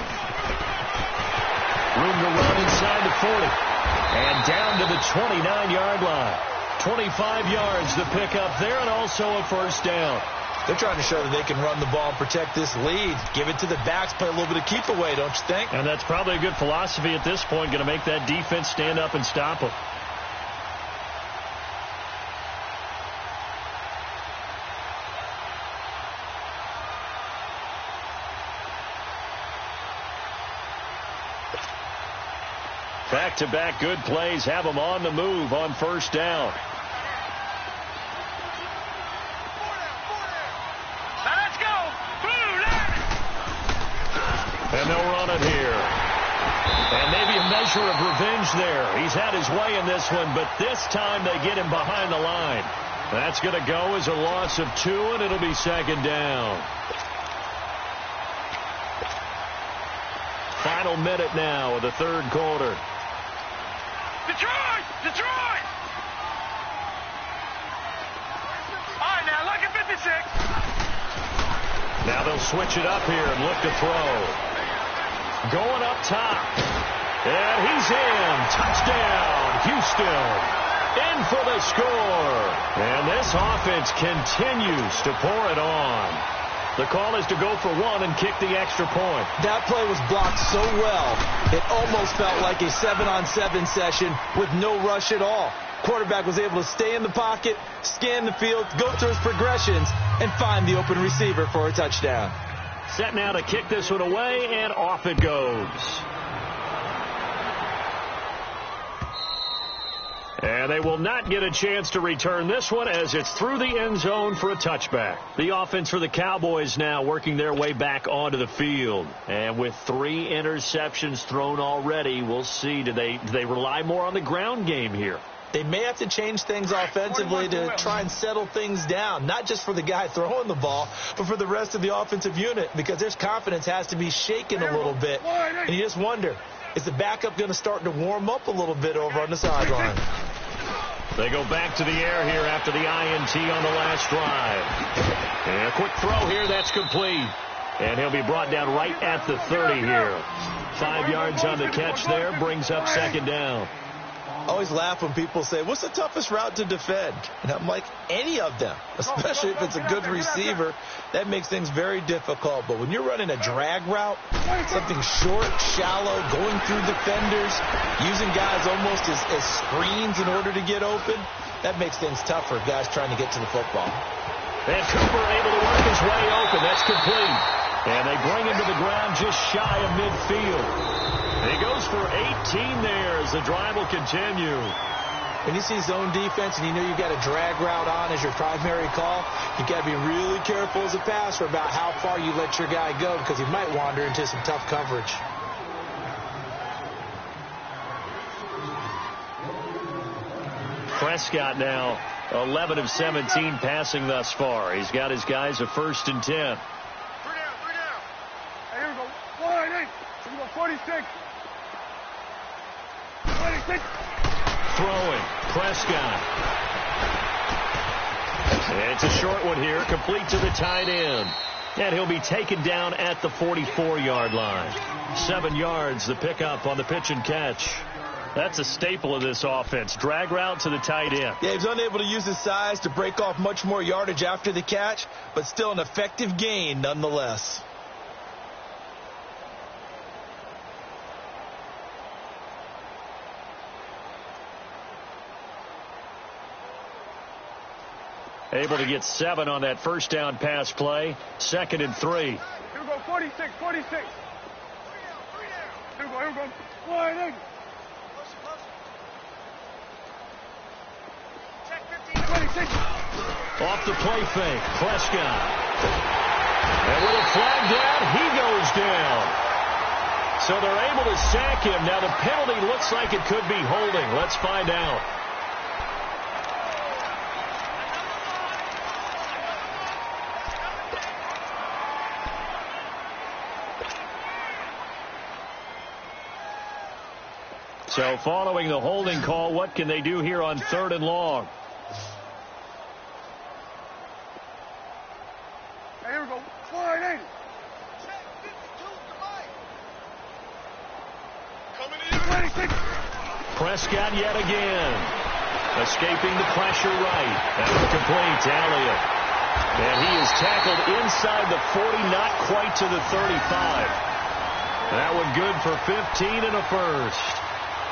Room to run inside the 40. And down to the 29-yard line. 25 yards to pick up there and also a 1st down. They're trying to show that they can run the ball and protect this lead. Give it to the backs, play a little bit of keep away, don't you think? And that's probably a good philosophy at this point. Going to make that defense stand up and stop them. Back-to-back good plays have them on the move on first down. Let's go. And they'll run it here. And maybe a measure of revenge there. He's had his way in this one, but this time they get him behind the line. That's going to go as a loss of 2, and it'll be second down. Final minute now of the third quarter. Detroit! Detroit! All right, now, lucky 56. Now they'll switch it up here and look to throw. Going up top. And he's in. Touchdown, Houston. In for the score. And this offense continues to pour it on. The call is to go for 1 and kick the extra point. That play was blocked so well, it almost felt like a 7-on-7 session with no rush at all. Quarterback was able to stay in the pocket, scan the field, go through his progressions, and find the open receiver for a touchdown. Set now to kick this one away, and off it goes. And they will not get a chance to return this one as it's through the end zone for a touchback. The offense for the Cowboys now working their way back onto the field. And with 3 interceptions thrown already, we'll see. Do they rely more on the ground game here? They may have to change things offensively to try and settle things down, not just for the guy throwing the ball, but for the rest of the offensive unit, because their confidence has to be shaken a little bit. And you just wonder, is the backup going to start to warm up a little bit over on the sideline? They go back to the air here after the INT on the last drive. And a quick throw here, that's complete. And he'll be brought down right at the 30 here. 5 yards on the catch there, brings up second down. I always laugh when people say, what's the toughest route to defend? And I'm like, any of them, especially if it's a good receiver. That makes things very difficult. But when you're running a drag route, something short, shallow, going through defenders, using guys almost as screens in order to get open, that makes things tough for guys trying to get to the football. And Cooper able to work his way open. That's complete. And they bring him to the ground just shy of midfield. And he goes for 18 there as the drive will continue. When you see zone defense and you know you've got a drag route on as your primary call, you've got to be really careful as a passer about how far you let your guy go because he might wander into some tough coverage. Prescott now 11 of 17 passing thus far. He's got his guys a 1st and 10. 3 down. Hey, here we go. 1, 8. Here we go, 46. 26. Throwing. Prescott. And it's a short one here, complete to the tight end. And he'll be taken down at the 44-yard line. 7 yards, the pickup on the pitch and catch. That's a staple of this offense. Drag route to the tight end. Yeah, he's unable to use his size to break off much more yardage after the catch, but still an effective gain nonetheless. Able to get 7 on that first down pass play. 2nd and 3. Here we go, 46, 46. 3 down. Here we go, 1, 8. Check 15, 26. Off the play fake, Prescott. And with a flag down, he goes down. So they're able to sack him. Now the penalty looks like it could be holding. Let's find out. So following the holding call, what can they do here on 3rd and long? Hey, here we go. 1, 8. Coming in. 26. Prescott yet again. Escaping the pressure right. That was complete to Elliott. And he is tackled inside the 40, not quite to the 35. That one good for 15 and a first.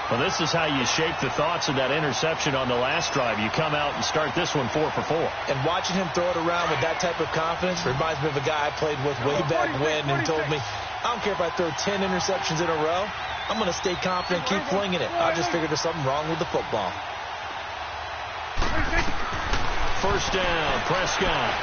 Well, this is how you shape the thoughts of that interception on the last drive. You come out and start this one 4 for 4. And watching him throw it around with that type of confidence reminds me of a guy I played with way back when and told me, I don't care if I throw 10 interceptions in a row. I'm going to stay confident, keep flinging it. I just figured there's something wrong with the football. First down, Prescott.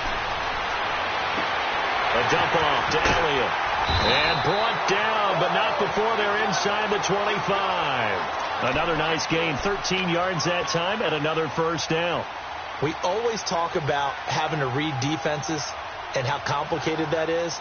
A dump off to Elliott. And brought down, but not before they're inside the 25. Another nice gain, 13 yards that time, and another first down. We always talk about having to read defenses and how complicated that is.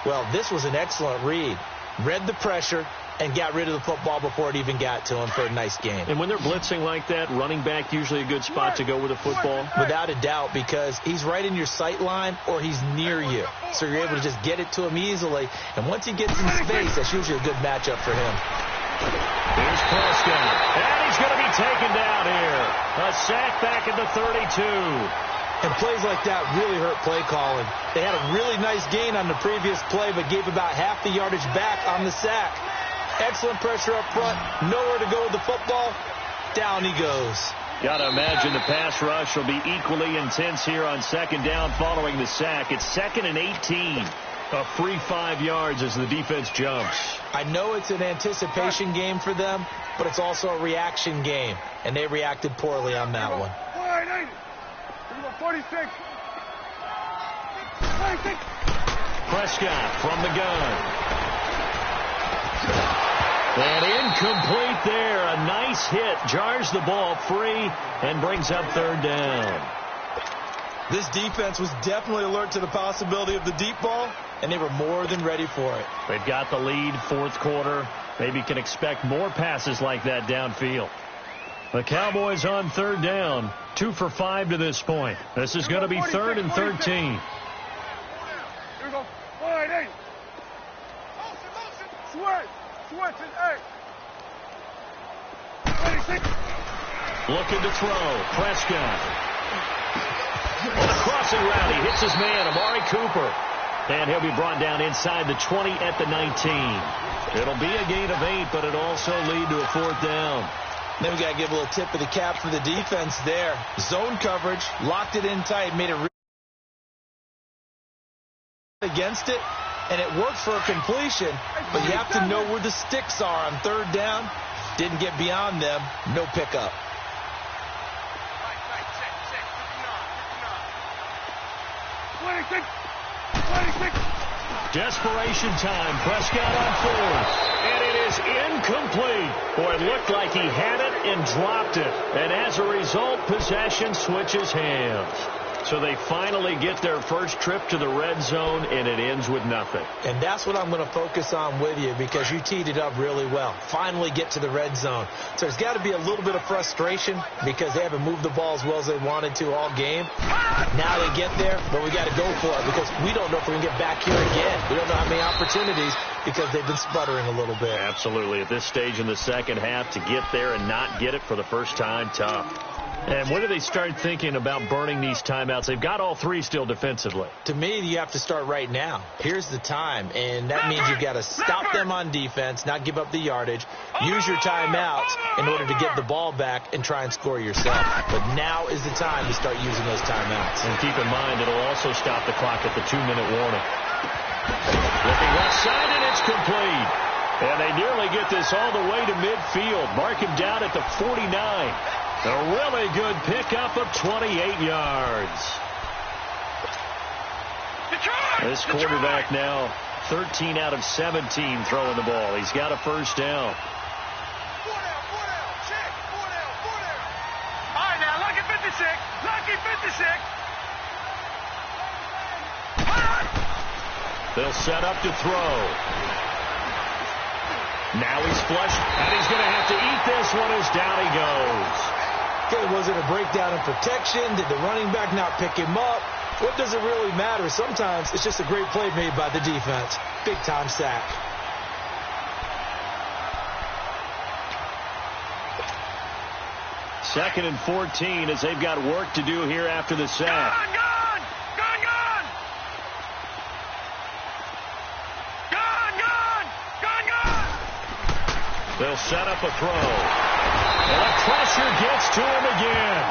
Well, this was an excellent read. Read the pressure and got rid of the football before it even got to him for a nice gain. And when they're blitzing like that, running back usually a good spot to go with the football? Without a doubt, because he's right in your sight line or he's near you. So you're able to just get it to him easily. And once he gets in space, that's usually a good matchup for him. Here's Prescott. And he's going to be taken down here. A sack back at the 32. And plays like that really hurt play calling. They had a really nice gain on the previous play, but gave about half the yardage back on the sack. Excellent pressure up front. Nowhere to go with the football. Down he goes. Got to imagine the pass rush will be equally intense here on second down following the sack. It's 2nd and 18. A free 5 yards as the defense jumps. I know it's an anticipation game for them, but it's also a reaction game, and they reacted poorly on that one. 46. Prescott from the gun. And incomplete there. A nice hit. Jars the ball free and brings up third down. This defense was definitely alert to the possibility of the deep ball, and they were more than ready for it. They've got the lead, fourth quarter. Maybe can expect more passes like that downfield. The Cowboys on third down. 2 for 5 to this point. This is going to be 3rd and 13. Here we go. 48. Switch. Switch and 8. 26. Looking to throw. Prescott. On a crossing route, he hits his man, Amari Cooper. And he'll be brought down inside the 20 at the 19. It'll be a gain of 8, but it'll also lead to a fourth down. Then we got to give a little tip of the cap for the defense there. Zone coverage, locked it in tight, made it against it, and it worked for a completion, but you have to know where the sticks are on third down. Didn't get beyond them, no pickup. Desperation time. Prescott on fourth. And it is incomplete. Boy, it looked like he had it and dropped it. And as a result, possession switches hands. So they finally get their first trip to the red zone, and it ends with nothing. And that's what I'm going to focus on with you, because you teed it up really well. Finally get to the red zone. So there's got to be a little bit of frustration because they haven't moved the ball as well as they wanted to all game. Now they get there, but we got to go for it because we don't know if we're going to get back here again. We don't know how many opportunities because they've been sputtering a little bit. Absolutely. At this stage in the second half, to get there and not get it for the first time, tough. And when do they start thinking about burning these timeouts? They've got all 3 still defensively. To me, you have to start right now. Here's the time, and that means you've got to stop them on defense, not give up the yardage, use your timeouts in order to get the ball back and try and score yourself. But now is the time to start using those timeouts. And keep in mind, it'll also stop the clock at the 2-minute warning. Looking left side, and it's complete. And they nearly get this all the way to midfield. Mark him down at the 49. A really good pickup of 28 yards. This quarterback now 13 out of 17 throwing the ball. He's got a first down. All right, now, lucky 56. Lucky 56. They'll set up to throw. Now he's flushed, and he's going to have to eat this one as down he goes. Okay, was it a breakdown in protection? Did the running back not pick him up? What does it really matter? Sometimes it's just a great play made by the defense. Big-time sack. Second and 14 as they've got work to do here after the sack. Gone! They'll set up a throw. And the pressure gets to him again.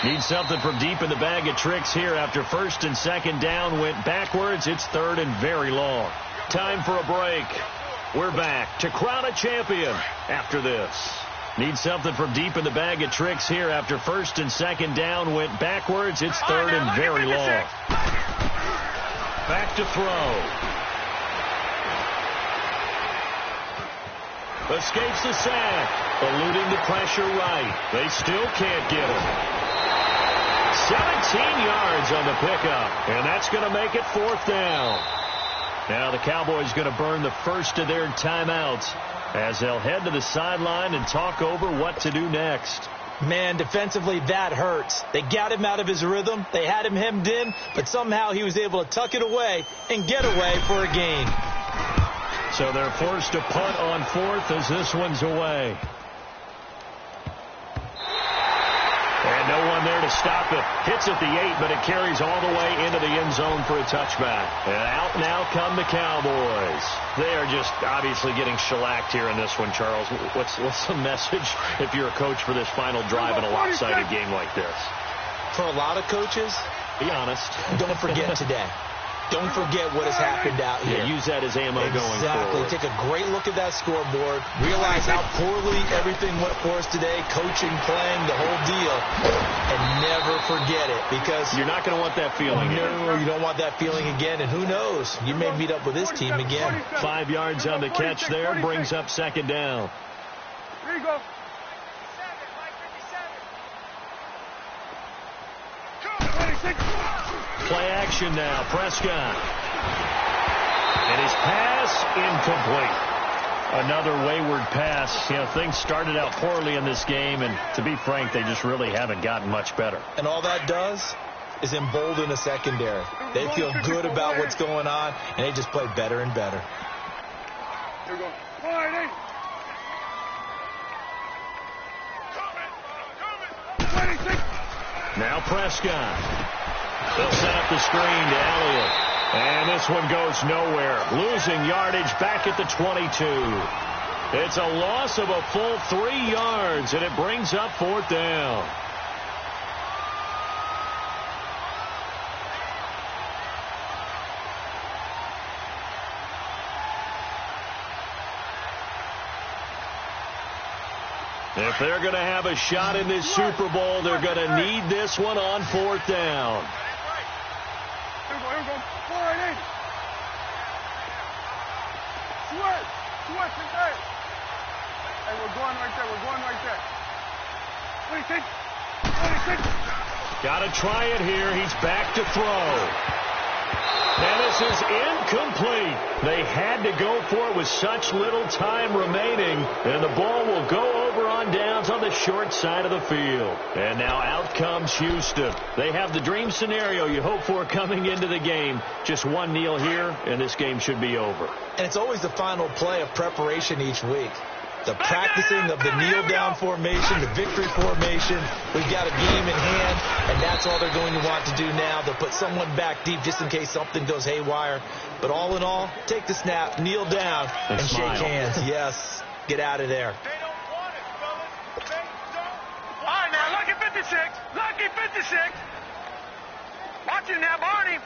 Need something from deep in the bag of tricks here after first and second down went backwards. It's third and very long. Time for a break. We're back to crown a champion after this. Need something from deep in the bag of tricks here after first and second down went backwards. It's third and very long. Back to throw. Escapes the sack. Eluding the pressure right. They still can't get him. 17 yards on the pickup. And that's going to make it fourth down. Now the Cowboys going to burn the first of their timeouts as they'll head to the sideline and talk over what to do next. Man, defensively, that hurts. They got him out of his rhythm. They had him hemmed in, but somehow he was able to tuck it away and get away for a gain. So they're forced to punt on fourth as this one's away. And no one there to stop it. Hits at the 8, but it carries all the way into the end zone for a touchback. And out now come the Cowboys. They are just obviously getting shellacked here in this one, Charles. What's the message if you're a coach for this final drive in a lopsided game like this? For a lot of coaches, be honest. Don't forget today. Don't forget what has happened out here. Yeah, use that as ammo going forward. Exactly. Take a great look at that scoreboard. Realize how poorly everything went for us today. Coaching, playing, the whole deal. And never forget it, because you're not going to want that feeling again. No, you don't want that feeling again. And who knows? You may meet up with this team again. 5 yards on the catch there. Brings up second down. Here you go. Play action now. Prescott. And his pass incomplete. Another wayward pass. You know, things started out poorly in this game, and to be frank, they just really haven't gotten much better. And all that does is embolden the secondary. They feel good about what's going on, and they just play better and better. Here we go. Now Prescott. They'll set up the screen to Elliott. And this one goes nowhere. Losing yardage back at the 22. It's a loss of a full 3 yards, and it brings up fourth down. If they're going to have a shot in this Super Bowl, they're going to need this one on fourth down. Here we go. Pull right in. Switch, hey. Hey, we're going right there. 26. Got to try it here. He's back to throw. And this is incomplete. They had to go for it with such little time remaining. And the ball will go over on downs on the short side of the field. And now out comes Houston. They have the dream scenario you hope for coming into the game. Just one kneel here, and this game should be over. And it's always the final play of preparation each week. The practicing of the kneel-down formation, the victory formation. We've got a game in hand, and that's all they're going to want to do now. They'll put someone back deep just in case something goes haywire. But all in all, take the snap, kneel down, and shake hands. Yes, get out of there. They don't want it, fellas. They don't. All right, now, lucky 56. Lucky 56. Watch it now, Barney.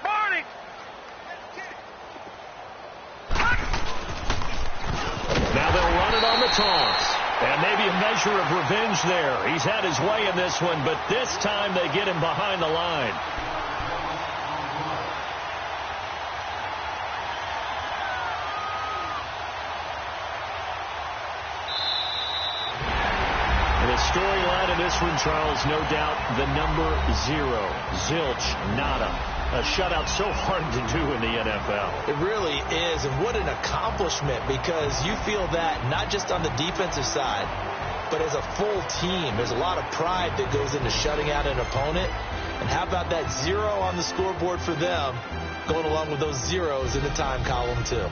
Now they'll run it on the toss. And maybe a measure of revenge there. He's had his way in this one, but this time they get him behind the line. And the storyline in this one, Charles, no doubt the number 0. Zilch, nada. A shutout so hard to do in the NFL. It really is, and what an accomplishment, because you feel that not just on the defensive side, but as a full team. There's a lot of pride that goes into shutting out an opponent. And how about that 0 on the scoreboard for them, going along with those zeros in the time column, too.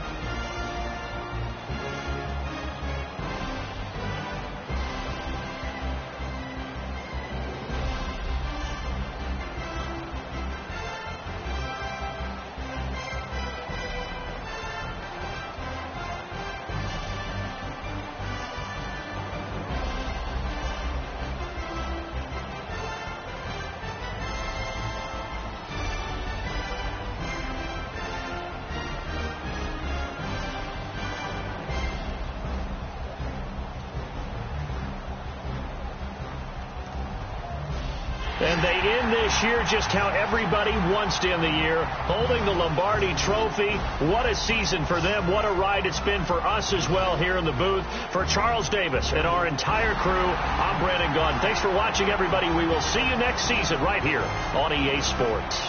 And they end this year just how everybody wants to end the year, holding the Lombardi Trophy. What a season for them. What a ride it's been for us as well here in the booth. For Charles Davis and our entire crew, I'm Brandon Gaudin. Thanks for watching, everybody. We will see you next season right here on EA Sports.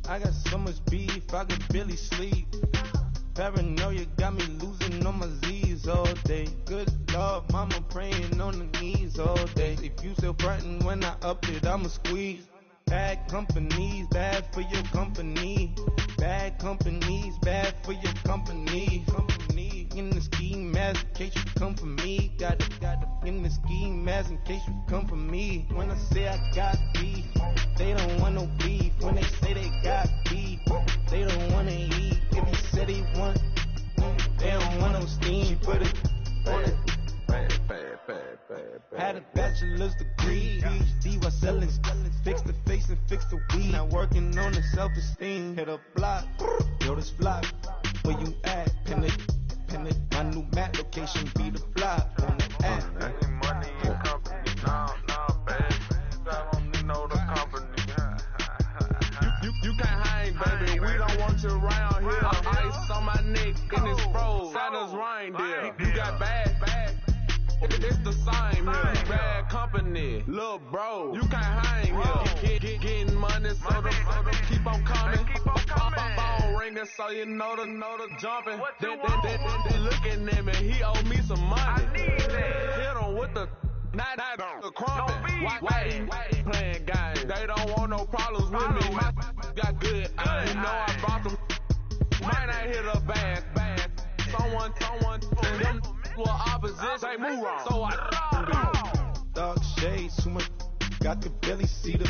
I got so much beef, I could barely sleep. Paranoia got me losing on my Z's all day. Good Lord, mama praying on the knees all day. If you still frontin' when I up it, I'ma squeeze. Bad companies, bad for your company. Bad companies, bad for your company. Company in the ski mask in case you come for me. Got it in the ski mask in case you come for me. When I say I got beef, they don't want no beef. When they say they got beef, they don't wanna eat. If you say they want, they don't want no steam. Put it on it. Had a bachelor's degree, PhD while selling. Fix the face and fix the weed. Now working on the self-esteem. Hit a block, yo this flop. Where you at? Pin it. My new map location be the flop on the app. Any money in company, no, baby. I don't need no the company. You can't hang, baby. We don't want you around here. Ice on my neck and it's froze. Santa's reindeer. You got bad. It's the same here. Bad company, little bro. You can't hang here. Getting money, so the keep on coming. Phone ringing, so you know the jumping. They looking at me. He owe me some money. I need that. Hit him with the not the crumping. Why playing games? They don't want no problems with me. My got good. You know I brought them. Might not hit a bad. Someone, them were opposition. They move wrong. So I Dark shades, too much. Got the belly see the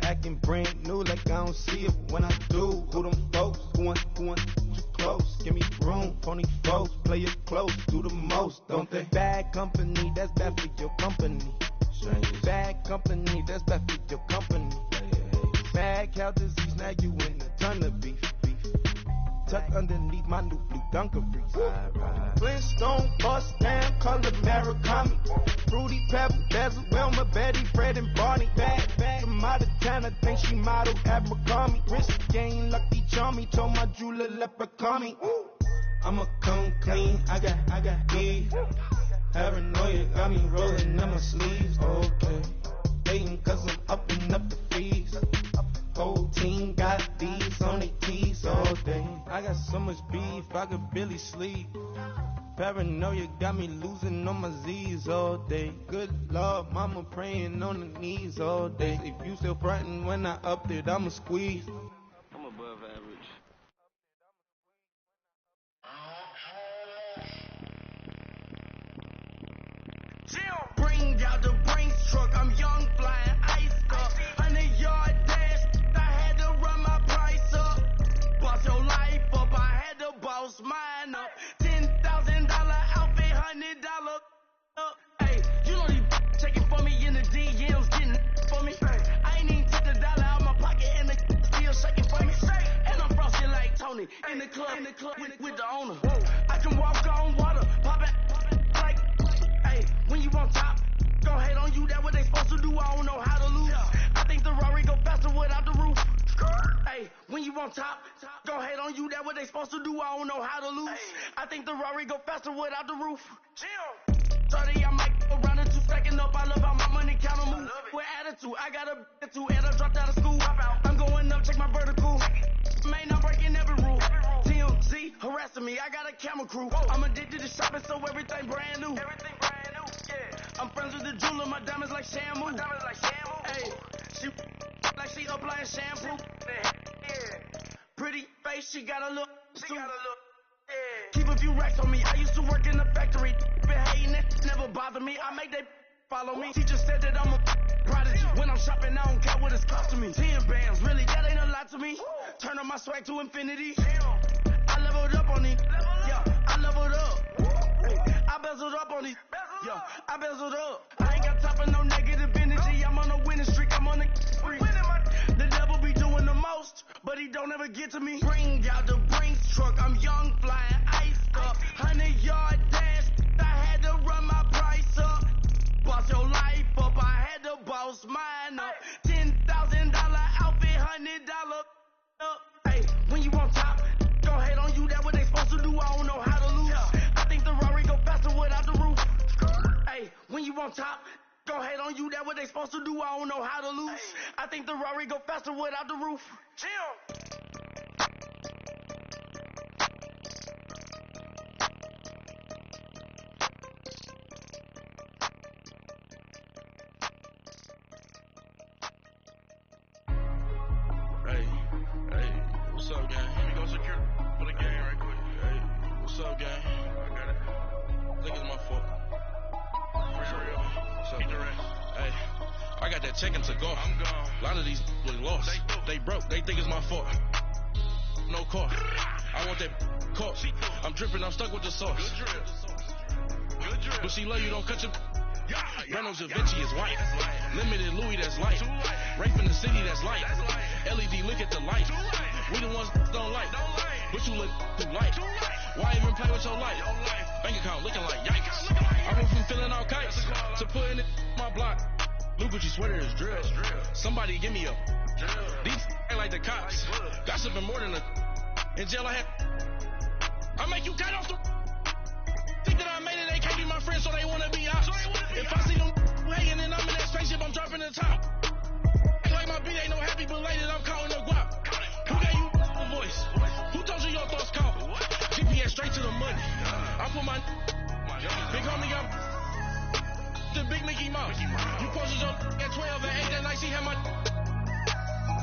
acting brand new like I don't see it when I do. Who them folks? Who want too close? Give me room, phony folks. Play it close, do the most, don't they? Bad company, that's bad for your company. Bad company, that's bad for your company. Bad cow disease, now you in a ton of beef. Tuck underneath my new blue Dunkaroos. Flintstone, bust down, color Murakami. Fruity Pebble, Bezel, Wilma, Betty, Fred, and Barney. Bad from out of town, I think she modeled Abercrombie. Wrist game, lucky charmy, told my jeweler leprechaun me. I'ma come clean, I got beef. Paranoia got me rolling in my sleeves, okay. Hating cause I'm upping up the fees. Whole team got these on their tees all day. I got so much beef, I could barely sleep. Paranoia got me losing on my Z's all day. Good Lord, mama praying on the knees all day. If you still frontin' when I up it, I'ma squeeze. I'm above average. Bring out the Brinks truck, I'm young, flying ice up. 100-yard dash, I had to run my price up. Boss your life up, I had to boss mine up. $10,000 outfit, $100 up. Hey, you know these checking for me in the DMs, getting for me. I ain't even took the dollar out my pocket and the still shaking for me. And I'm frosty like Tony in the club with the owner. I can walk on water, pop it like. When you on top, gon' hate on you, that what they supposed to do, I don't know how to lose. I think the Rari go faster without the roof. Hey, when you on top, gon' hate on you, that what they supposed to do, I don't know how to lose. I think the Rari go faster without the roof. 30, I might go around and two stacking up, I love how my money count on move. With attitude, I got a attitude, and I dropped out of school. I'm going up, check my vertical. Man, I'm breaking every rule. TMZ harassing me, I got a camera crew. I'm addicted to shopping, so everything brand new. I'm friends with the jeweler, my diamonds like Shamu. Hey, she like she applying shampoo. Pretty face, she got a look. Keep a few racks on me. I used to work in the factory. Been hating it, never bother me. I make they follow me. Teacher said that I'm a prodigy. When I'm shopping, I don't care what it's costing me. 10 bands, really, that ain't a lot to me. Turn up my swag to infinity. I leveled up on these. Yeah, I leveled up. I bezeled up on these. Yo, I bezeled up. I ain't got time for no negative energy. I'm on a winning streak. I'm on a spree. The devil be doing the most, but he don't ever get to me. Bring out the Brinks truck. I'm young, flying ice up. 100-yard dash. I had to run my price up. Boss your life up. I had to boss mine up. $10,000 outfit, $100 up. Hey, when you on top, gon' hate on you. That what they supposed to do. I don't know how to lose. I think the Rari go faster without the roof. Hey, when you on top, gon' hate on on you, that what they supposed to do, I don't know how to lose. I think the Rari go faster without the roof. Chill. What's up, gang? Let me go secure for the game right quick. Hey, what's up, gang? I got it. I think it's my fault. What's up, hey, I got that check-in to go. I'm gone. A lot of these was lost. They broke. They think it's my fault. No car. I want that car. I'm dripping. I'm stuck with the sauce. Good drip. But she love you. Don't cut your... Reynolds Da Vinci is white. Limited Louis, that's light. Rape in the city, that's light. LED, look at the light. We the ones don't like. But you look too light. Why even play with your life? Bank account looking like yikes. I went from filling out kites to putting it in my block. Blue Gucci sweater is drill. Somebody give me a these ain't like the cops. Gossiping more than a in jail I had. I make you cut off the think that I made it, they can't be my friends, so they wanna be out. If I see them hating and I'm in that spaceship, I'm dropping the top. Ain't like my beat ain't no happy belated, I'm calling the guap. Who gave you a voice? Who told you your thoughts count? GPS straight to the money. I put my big homie up the big Mickey Mouse. You posted your at 12 and 8 that night, she had my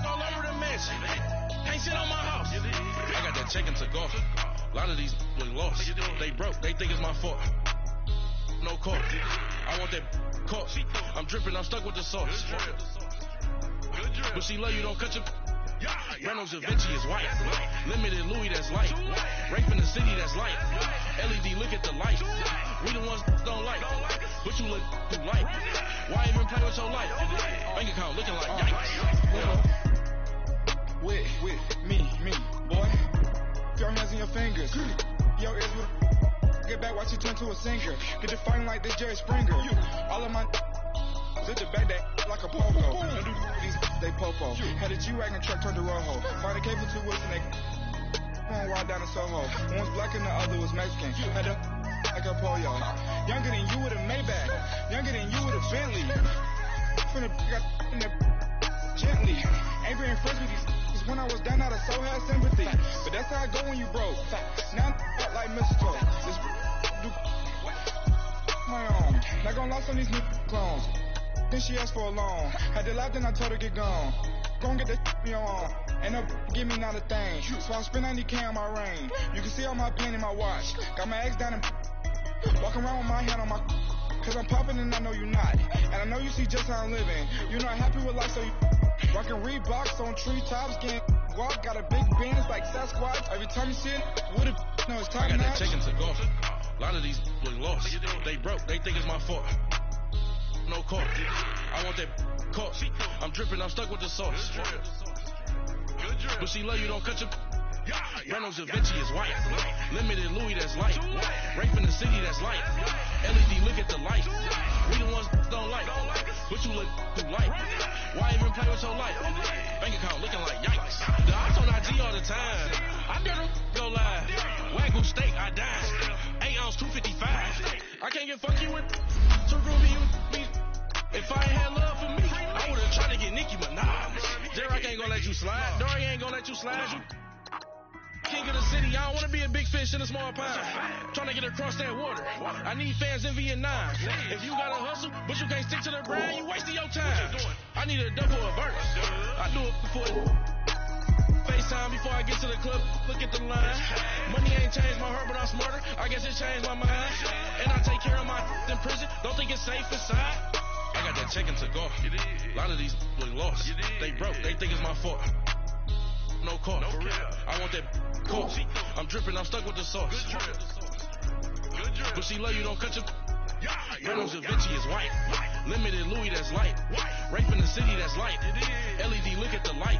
all over the mansion. Can't sit on my house. I got that check-in to go. A lot of these was lost. They broke. They think it's my fault. No car. I want that car. I'm dripping. I'm stuck with the sauce. But she love you. Don't cut your... Reynolds Da Vinci is white. Limited Louis, that's light. Rape in the city, that's light. LED, look at the light. We the ones don't like. But you look too light. Why even play with your life? Bank account looking like yikes. With me, boy. Your hands in your fingers. Yo, ears with get back, watch you turn to a singer. Get to fighting like this Jerry Springer. All of my zip the back that like a pogo. Don't do these they popo. Had a G-Wagon truck turned to Rojo. Find a cable to Wilson, they one ride down in Soho. One was black and the other was Mexican. Had a like a pollo. Younger than you with a Maybach. Younger than you with a Bentley. From the got in the gently. Ain't been friends with these. When I was down, I so had sympathy. But that's how I go when you broke. Now I'm like mistletoe. This do my own. Not gonna lie on these new clones. Then she asked for a loan. Had to laugh, then I told her get gone. Gon' get that me on. And no give me not a thing. So I spend 90K on my ring. You can see all my pain in my watch. Got my ex down and walking around with my hand on my. Cause I'm popping and I know you not. And I know you see just how I'm living. You're not happy with life, so you. Rockin' Reeboks on treetops, getting guap, got a big band, it's like Sasquatch. Every time you see it, what it, no, it's time. I got that check-in to go. A lot of these was lost. They broke. They think it's my fault. No car. I want that car. I'm dripping. I'm stuck with the sauce. But she love you. Don't cut your... Reynolds Da Vinci is white. Limited Louis, that's light. Rape in the city, that's light. LED, look at the light. We the ones don't like. But you look too light. Why even play with your life? Bank account looking like yikes. The ops on IG all the time. I dare them go live. Wagyu steak, I died. 8 ounce, 255. I can't get funky with to Ruby. If I ain't had love for me, I would've tried to get Nicki Minaj. Derek ain't gonna let you slide. Dory ain't gonna let you slide. You king of the city, I don't wanna be a big fish in a small pond. Trying to get across that water. I need fans in Vietnam. If you gotta hustle, but you can't stick to the brand, you wasting your time. I need a double a verse. I do it before FaceTime before I get to the club. Look at the line. Money ain't changed my heart, but I'm smarter. I guess it changed my mind. And I take care of my in prison. Don't think it's safe inside. I got that check-in to go. A lot of these was lost. They broke. They think it's my fault. No car. I want that car. I'm dripping. I'm stuck with the sauce. But she love you. Don't cut your... Reynolds Da Vinci is white. Limited Louis, that's light. Rape in the city, that's light. LED, look at the light.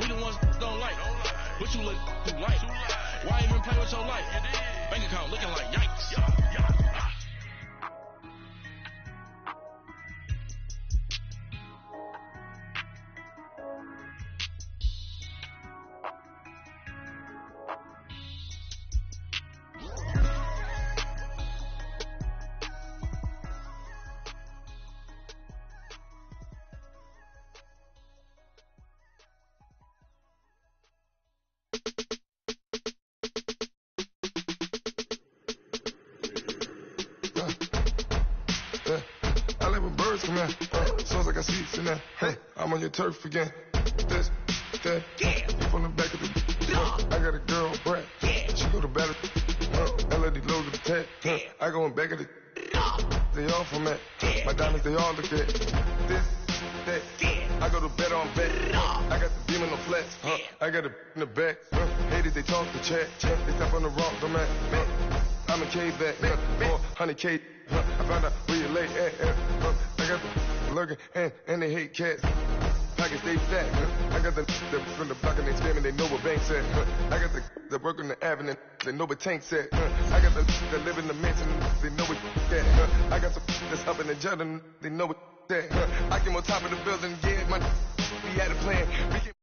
We the ones don't like. But you look too light. Why even play with your life? Bank account looking like yikes. from here. Sounds like I seats in there. Hey, I'm on your turf again. This, that, you from the back of the. I got a girl, Brad. She go to battle. LAD low to the tech. I go in back of the. They all from that. My diamonds, they all look at. This, that. I go to bed on bet. I got the demon on flex. I got a in the back. Haters, they talk to chat. They step on the rock, the man. I'm a cave back. 400K. I found out where you lay at. I got the lurking and they hate cats. Pockets stay fat. I got the from the block and they scamming, they know what banks at. I got the work on the avenue, they know what tanks at. I got the live in the mansion, they know what that. I got some that's up in the jungle, they know what that. I came on top of the building, yeah, we had a plan.